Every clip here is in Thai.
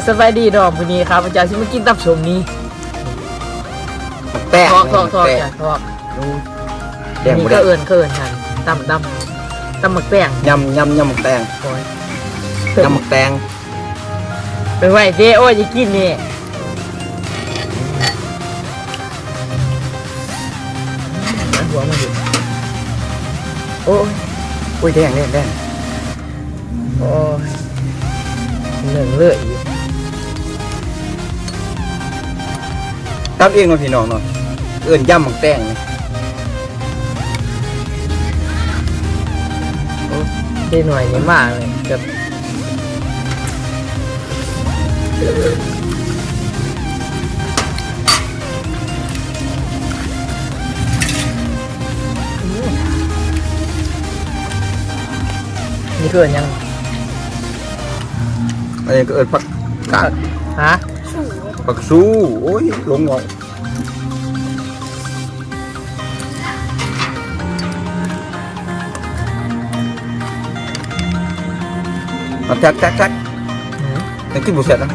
สบายดีดอกวันนี้ครับอาจารย์ที่มากินตับสมนี้ แป้ง ทอกจ้ะทอกนี่ก็เอิญกันตำหมักแป้ง ยำหมักแตง โอ้ย ยำหมักแตง ไปไหวเด้โอ้ยจะกินนี่หัวมันดิโอ้ย อุ้ยแดงโอ้ยเหนื่อยเลยอยู่ ตำเองเนาะพี่น้องเนาะเอิ้นยำหมักแตง ได้หน่อยนี่มากเลยกับนี่เกินยัง อันนี้ก็เอิ้นผักกาด ฮะ ผักสู้โอ้ยหลงงอกมาจักยังกินบุเสร็จนะ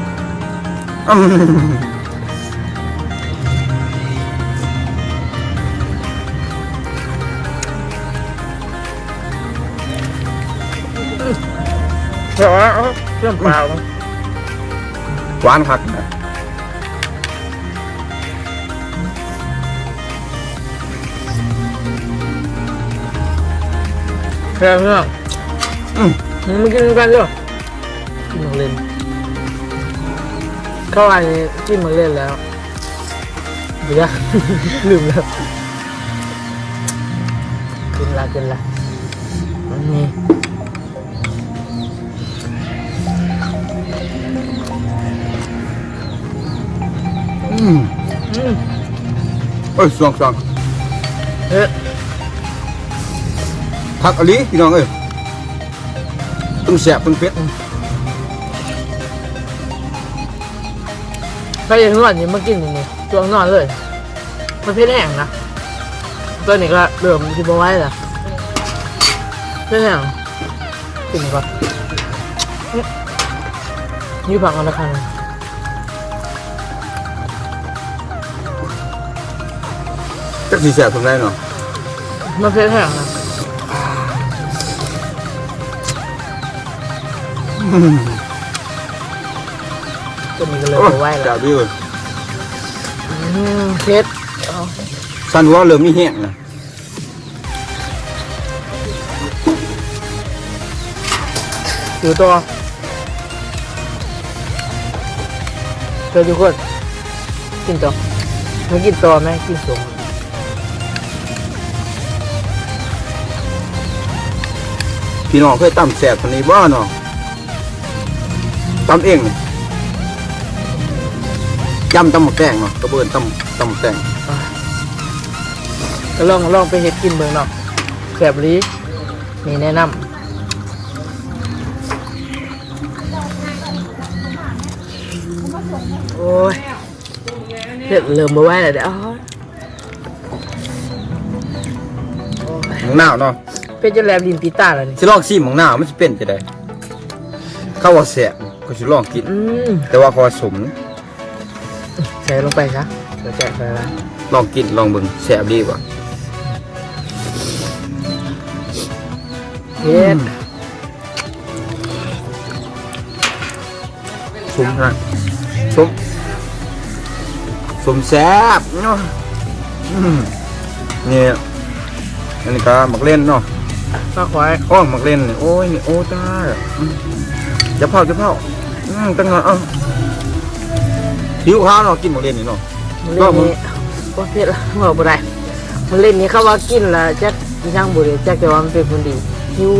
เดี๋ยวเรื่องเปล่า หวานคักนะ เรื่องมึงไม่กินกันเลยกินมาเล่นเข้าอันนี้กินมาเล่นแล้วเดี๋ยวลืมแล้วกินละนี่ เอ้ยสวงเฮ้ย ผักอะไรพี่น้องเอ้ยต้องแสบต้องเผ็ด ใครจะนวดนี่มากินนี่ช่วงนอนเลยมันเผ็ดแห้งนะตัวนี้ก็เริ่มที่บไว้แล้วเผ็ดแห้งกินก่อนนี่ผักอันละคัน จักสีแสบทำไรเนาะ มันเผ็ดแห้งนะตัวนี้ก็เลยบไว้แล้ จั ว บดีเลย เผ็ด สันหัวเริ่มมีแห้งนะ อยู่ตัวเจอทุกคนกินต่อไม่กินต่อไหมกินสม พี่น้องเคยตำแสบคนนี้บ้าเนาะตำเองยำตำหมกแตงเนาะกระเบื้องตำหมกแตง ก็ลองไปเฮ็ดกินเบิ่งเนาะแซ่บลีนี่แนะนำโอ้ยเผ็ดเริ่มบ่ไหวแล้วเด้อ หมังหนาวเนาะ เป็นจนแลบลิ้นปีตาแล้วนี่ สิลองชิมหมังหนาวมันจะเป็นจะได้ข้าวว่าแสบก็สิลองกิน แต่ว่าเขาว่าสม ใส่ลงไปซะเดี๋ยวแจกไปละ ลองกินลองเบิ่งแสบดีกว่า เฮ็ด สมนะสมแสบเนาะนี่อันนี้ก็หมักเล่นเนาะ ข้าวควาย อ้อหมักเล่นนี่โอ้ยนี่โอ้ตาจะเผาตั้งนานหิวข้าวเนาะกินหมักเล่นนี่เนาะ มันเล่นนี้ก็เผ็ดละบอกบ่ได้มันเล่นนี้เขาว่ากินแล้วจักอีช่างบ่ได้จักแต่ว่ามันเป็นคนดีหิว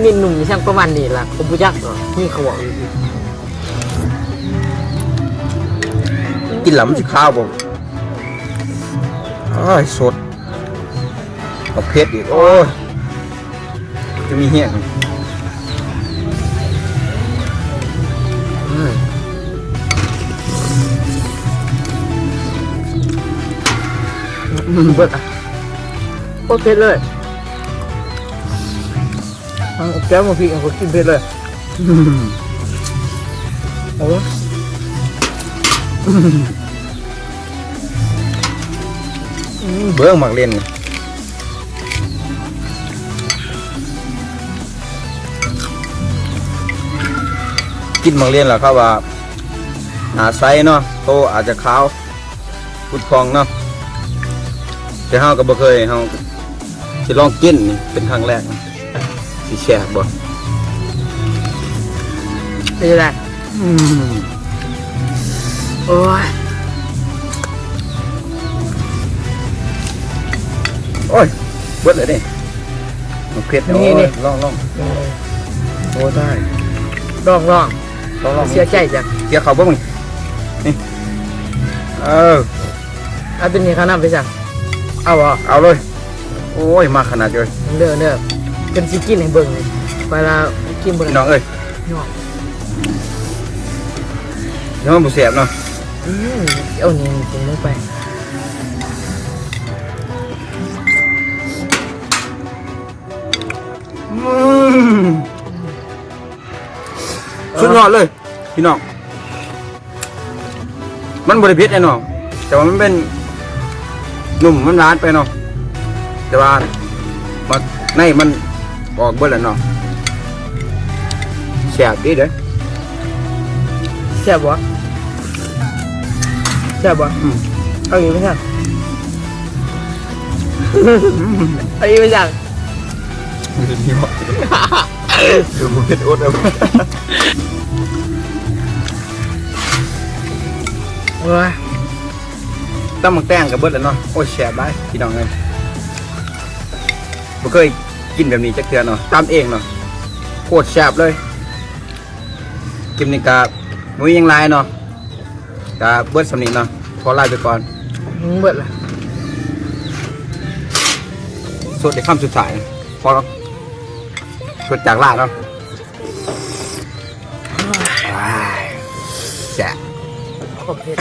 นิดหนุ่มอีช่างประมาณนี้ล่ะผมบ่จักหรอกนี่เขาบอกอยู่ กินแล้วมันสิข้าวบ่อ้ายสดเอาเผ็ดอีกโอ้ยจะมีเหี้ยงเบิดอ่ะโคตรเผ็ดเลยแก้วมาพี่ก็กินเผ็ดเลย โอ้ เบื้องหมักเล่นกินหมักเล่นเหรอครับว่าหนาไซเนาะโตอาจจะขาวพุดพองเนาะแต่เฮาก็บ่เคยเฮาสิลองกินนี่เป็นครั้งแรกนะสิแซ่บบ่ เป็นยังไงโอ้ย โอ้ยเบิดเลยเด้มันเผ็ดโอ้ยลองโอ้ได้ ร้อง ลอง เสียใจจัง เกี่ยวเขาบ่มึงนี่เออ เอาตัวนี้เขานำไปสั่งเอาเหรอ เอาเลยโอ้ยมาขนาดเลย เด้อเป็นสิกินให้เบิ่งเลยเวลากินบ่ พี่ ได้ น้องเอ้ย น้อง ยังมันบ่แซ่บเนาะ เอานี่กินลงไป สุดยอดเลยพี่น้องมันบริพิษแน่นอนแต่ว่ามันเป็นหนุ่มมันร้านไปเนาะแต่ว่ามันในมันออกเบิดแล้วเนาะแซ่บดีเด้อ แซ่บบ่เอาอีกไหมสั่งเอาอีกไหมสั่ง พี่บอกดูมันเป็นอดแล้ว โอ้ย ตั้มมักแต้งกับเบิดแล้วเนาะโอ้ยแซ่บได้พี่น้องเลยบ่เคยกินแบบนี้จักเทื่อเนาะตามเองเนาะโคตรแซ่บเลยกินนี่กะมุ้ยยังลายเนาะกะเบิดสำนี้เนาะขอลาไปก่อน เบิดละ สดในคำสุดท้ายพอแล้วสดจากลาดเนาะว้ายแซ่บ ขอบคุณ